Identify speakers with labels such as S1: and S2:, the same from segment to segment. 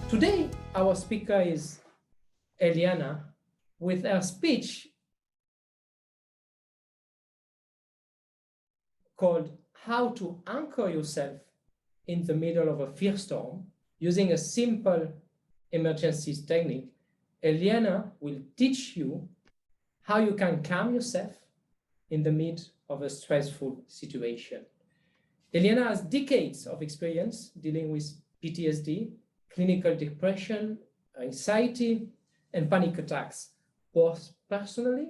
S1: Today, our speaker is Eliana with her speech called How to Anchor Yourself in the Middle of a Fear Storm using a simple emergency technique. Eliana will teach you how you can calm yourself in the midst of a stressful situation. Eliana has decades of experience dealing with PTSD, clinical depression, anxiety, and panic attacks, both personally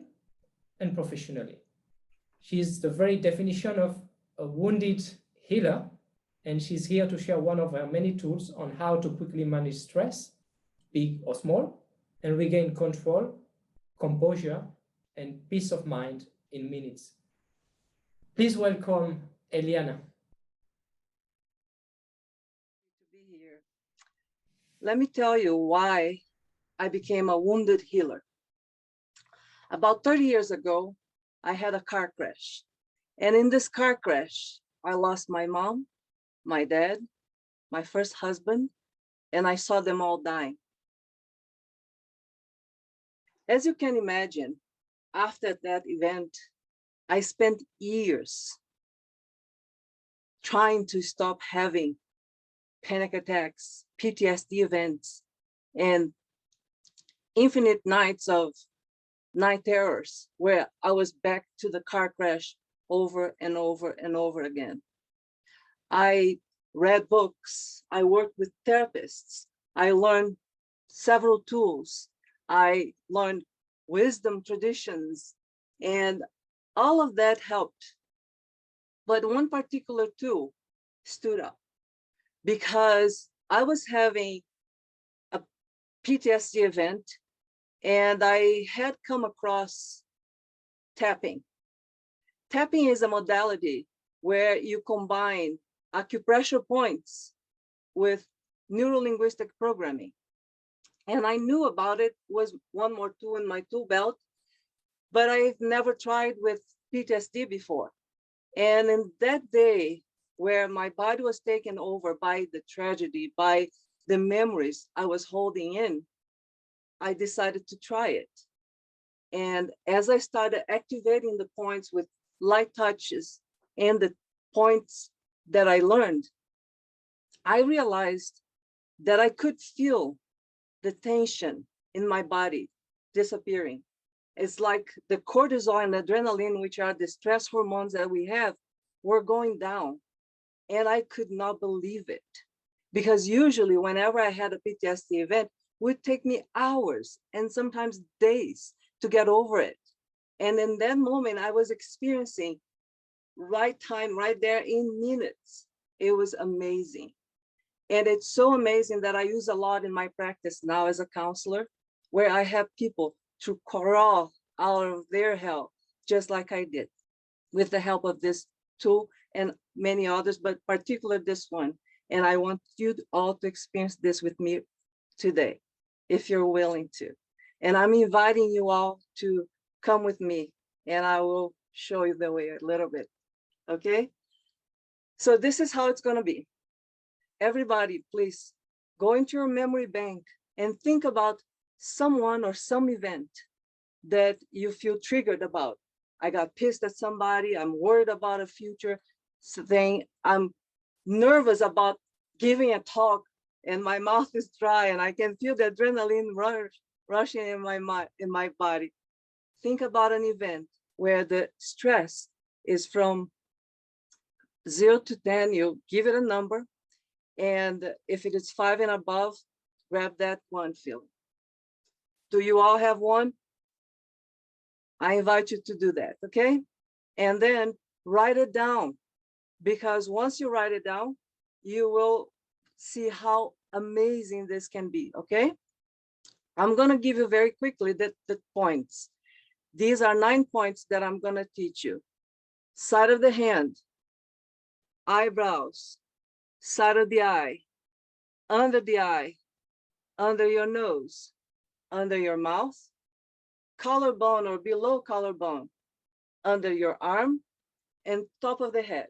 S1: and professionally. She is the very definition of a wounded healer, and she's here to share one of her many tools on how to quickly manage stress, big or small, and regain control, composure, and peace of mind in minutes. Please welcome Eliana.
S2: To be here. Let me tell you why I became a wounded healer. About 30 years ago, I had a car crash. And in this car crash, I lost my mom, my dad, my first husband, and I saw them all dying. As you can imagine, after that event, I spent years trying to stop having panic attacks, PTSD events, and infinite nights of night terrors where I was back to the car crash over and over and over again. I read books, I worked with therapists, I learned several tools, I learned wisdom traditions, and all of that helped. But one particular tool stood up because I was having a PTSD event and I had come across tapping. Tapping is a modality where you combine acupressure points with neurolinguistic programming. And I knew about it, was one more tool in my tool belt, but I've never tried with PTSD before. And in that day where my body was taken over by the tragedy, by the memories I was holding in, I decided to try it. And as I started activating the points with light touches and the points that I learned, I realized that I could feel the tension in my body disappearing. It's like the cortisol and adrenaline, which are the stress hormones that we have, were going down. And I could not believe it. Because usually whenever I had a PTSD event, it would take me hours and sometimes days to get over it. And in that moment, I was experiencing right time, right there in minutes. It was amazing. And it's so amazing that I use a lot in my practice now as a counselor, where I have people to crawl out of their hell, just like I did, with the help of this tool and many others, but particularly this one. And I want you all to experience this with me today, if you're willing to. And I'm inviting you all to come with me, and I will show you the way a little bit, okay? So this is how it's gonna be. Everybody, please go into your memory bank and think about someone or some event that you feel triggered about. I got pissed at somebody, I'm worried about a future thing, I'm nervous about giving a talk and my mouth is dry and I can feel the adrenaline rushing in my body. Think about an event where the stress is from 0 to 10, you give it a number. And if it is 5 and above, grab that one feeling. Do you all have one? I invite you to do that, okay? And then write it down, because once you write it down, you will see how amazing this can be, okay? I'm gonna give you very quickly the points. These are 9 points that I'm gonna teach you. Side of the hand, eyebrows, side of the eye, under your nose, under your mouth, collarbone or below collarbone, under your arm, and top of the head,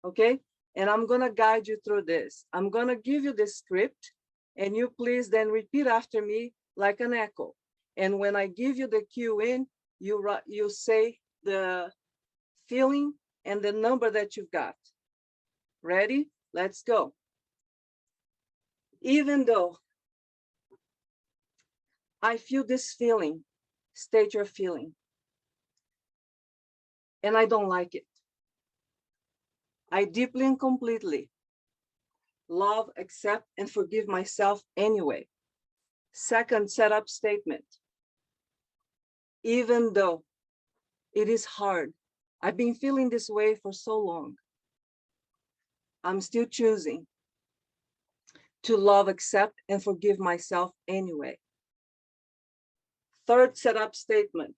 S2: okay? And I'm gonna guide you through this. I'm gonna give you the script, And you please then repeat after me like an echo. And when I give you the cue in, you say the feeling and the number that you've got. Ready? Let's go. Even though I feel this feeling, state your feeling, and I don't like it. I deeply and completely love, accept, and forgive myself anyway. Second setup statement. Even though it is hard, I've been feeling this way for so long, I'm still choosing to love, accept, and forgive myself anyway. Third setup statement.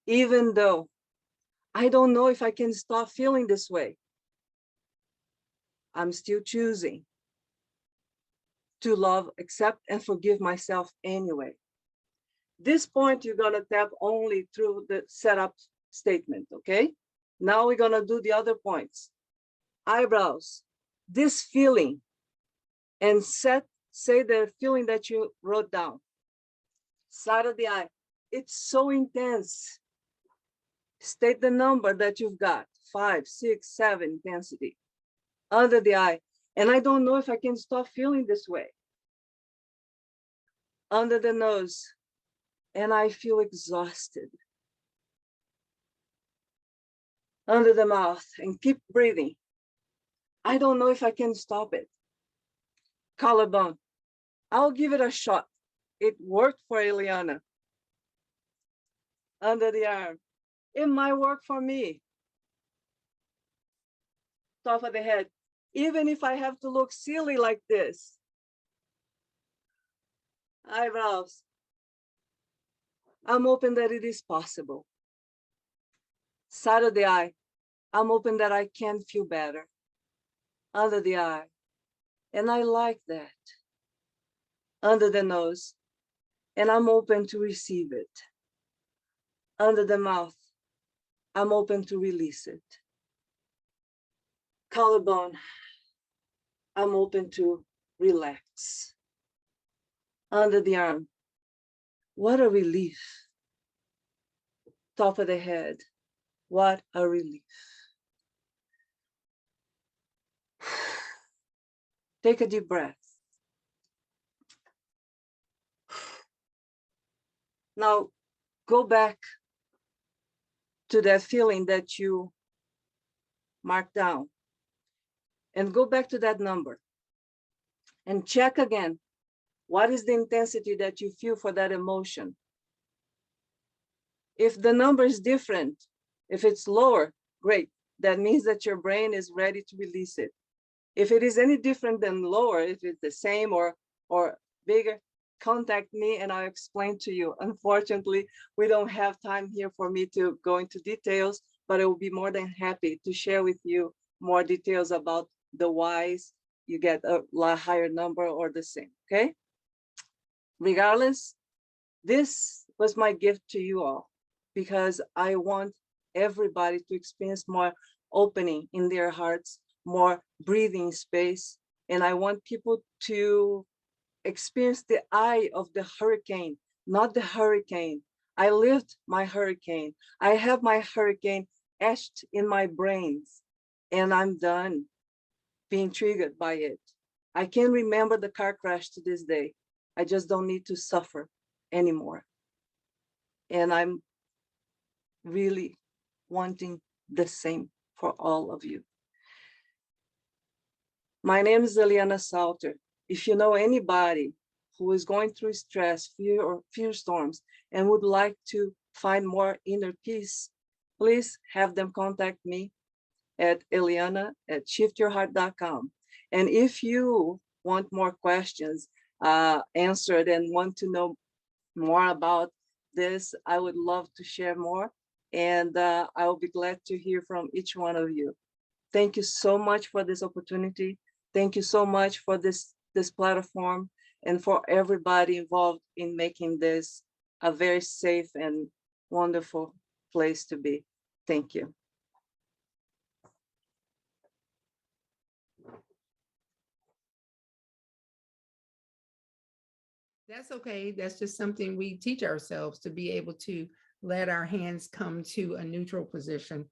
S2: Even though I don't know if I can stop feeling this way, I'm still choosing to love, accept, and forgive myself anyway. This point, you're gonna tap only through the setup statement, okay? Now we're gonna do the other points. Eyebrows, this feeling, and say the feeling that you wrote down. Side of the eye, it's so intense. State the number that you've got, 5, 6, 7 intensity. Under the eye, and I don't know if I can stop feeling this way. Under the nose, and I feel exhausted. Under the mouth, and keep breathing. I don't know if I can stop it. Collarbone, I'll give it a shot. It worked for Eliana. Under the arm, it might work for me. Top of the head, even if I have to look silly like this. Eyebrows, I'm open that it is possible. Side of the eye, I'm open that I can feel better. Under the eye, and I like that. Under the nose, and I'm open to receive it. Under the mouth, I'm open to release it. Collarbone, I'm open to relax. Under the arm, what a relief. Top of the head, what a relief. Take a deep breath. Now, go back to that feeling that you marked down and go back to that number and check again. What is the intensity that you feel for that emotion? If the number is different, if it's lower, great. That means that your brain is ready to release it. If it is any different than lower, if it's the same or bigger, contact me and I'll explain to you. Unfortunately, we don't have time here for me to go into details, but I will be more than happy to share with you more details about the whys you get a lot higher number or the same, okay? Regardless, this was my gift to you all because I want everybody to experience more opening in their hearts, more breathing space, and I want people to experience the eye of the hurricane, not the hurricane. I lived my hurricane. I have my hurricane etched in my brains, and I'm done being triggered by it. I can remember the car crash to this day. I just don't need to suffer anymore. And I'm really wanting the same for all of you. My name is Eliana Salter. If you know anybody who is going through stress, fear, or fear storms, and would like to find more inner peace, please have them contact me at Eliana@shiftyourheart.com. And if you want more questions answered and want to know more about this, I would love to share more. And I will be glad to hear from each one of you. Thank you so much for this opportunity. Thank you so much for this platform and for everybody involved in making this a very safe and wonderful place to be. Thank you.
S3: That's okay. That's just something we teach ourselves, to be able to let our hands come to a neutral position.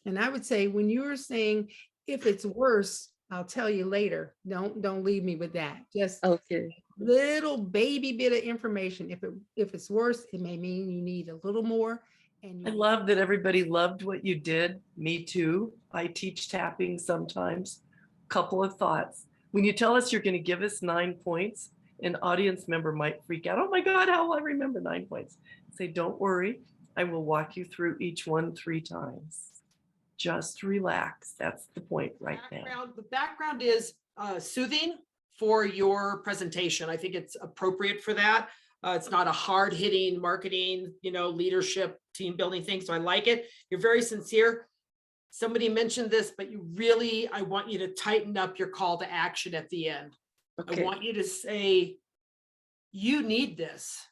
S3: And I would say, when you're saying, if it's worse, I'll tell you later. Don't leave me with that. Just
S2: Okay.
S3: little baby bit of information. If it's worse, it may mean you need a little more. And
S4: I love that everybody loved what you did. Me too. I teach tapping sometimes. Couple of thoughts. When you tell us you're going to give us 9 points, an audience member might freak out. Oh my God, how will I remember 9 points? Say, don't worry. I will walk you through each one 3 times. Just relax. That's the point right now.
S5: The background is soothing for your presentation. I think it's appropriate for that. It's not a hard hitting marketing, leadership, team building thing. So I like it. You're very sincere. Somebody mentioned this, but I want you to tighten up your call to action at the end.
S2: Okay.
S5: I want you to say, you need this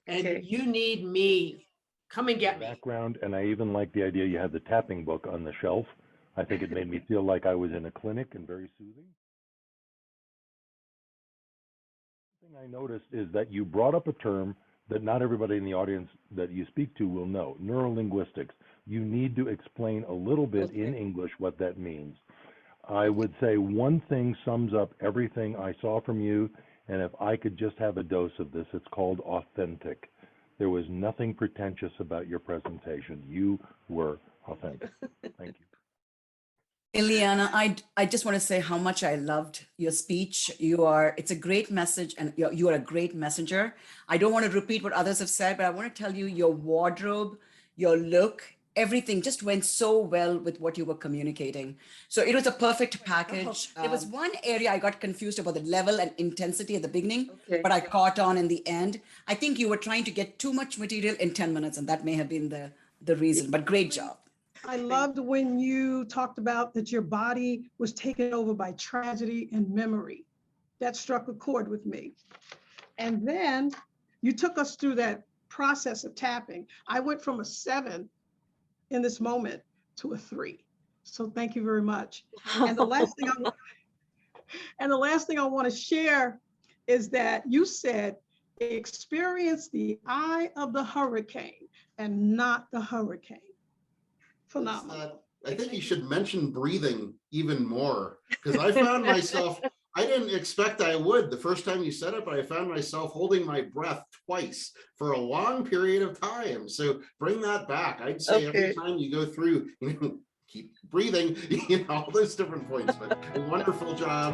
S5: and
S2: Okay.
S5: you need me. Come and get me.
S6: Background, and I even like the idea you had the tapping book on the shelf. I think it made me feel like I was in a clinic and very soothing. The thing I noticed is that you brought up a term that not everybody in the audience that you speak to will know, neurolinguistics. You need to explain a little bit in English what that means. I would say one thing sums up everything I saw from you, and if I could just have a dose of this, it's called authentic. There was nothing pretentious about your presentation. You were authentic. Thank you.
S7: Eliana, I just want to say how much I loved your speech. It's a great message, and you are a great messenger. I don't want to repeat what others have said, but I want to tell you, your wardrobe, your look, everything just went so well with what you were communicating. So it was a perfect package. There was one area I got confused about, the level and intensity at the beginning,
S2: Okay.
S7: but I caught on in the end. I think you were trying to get too much material in 10 minutes, and that may have been the reason, but great job.
S8: I loved when you talked about that your body was taken over by tragedy and memory. That struck a chord with me. And then you took us through that process of tapping. I went from a 7 in this moment to a 3. So thank you very much. And the last thing I want to share is that you said, experience the eye of the hurricane and not the hurricane. Phenomenal.
S9: I think you should mention breathing even more, because I found myself, I didn't expect I would the first time you said it, but I found myself holding my breath twice for a long period of time. So bring that back. I'd say every time you go through, keep breathing, all those different points, but wonderful job.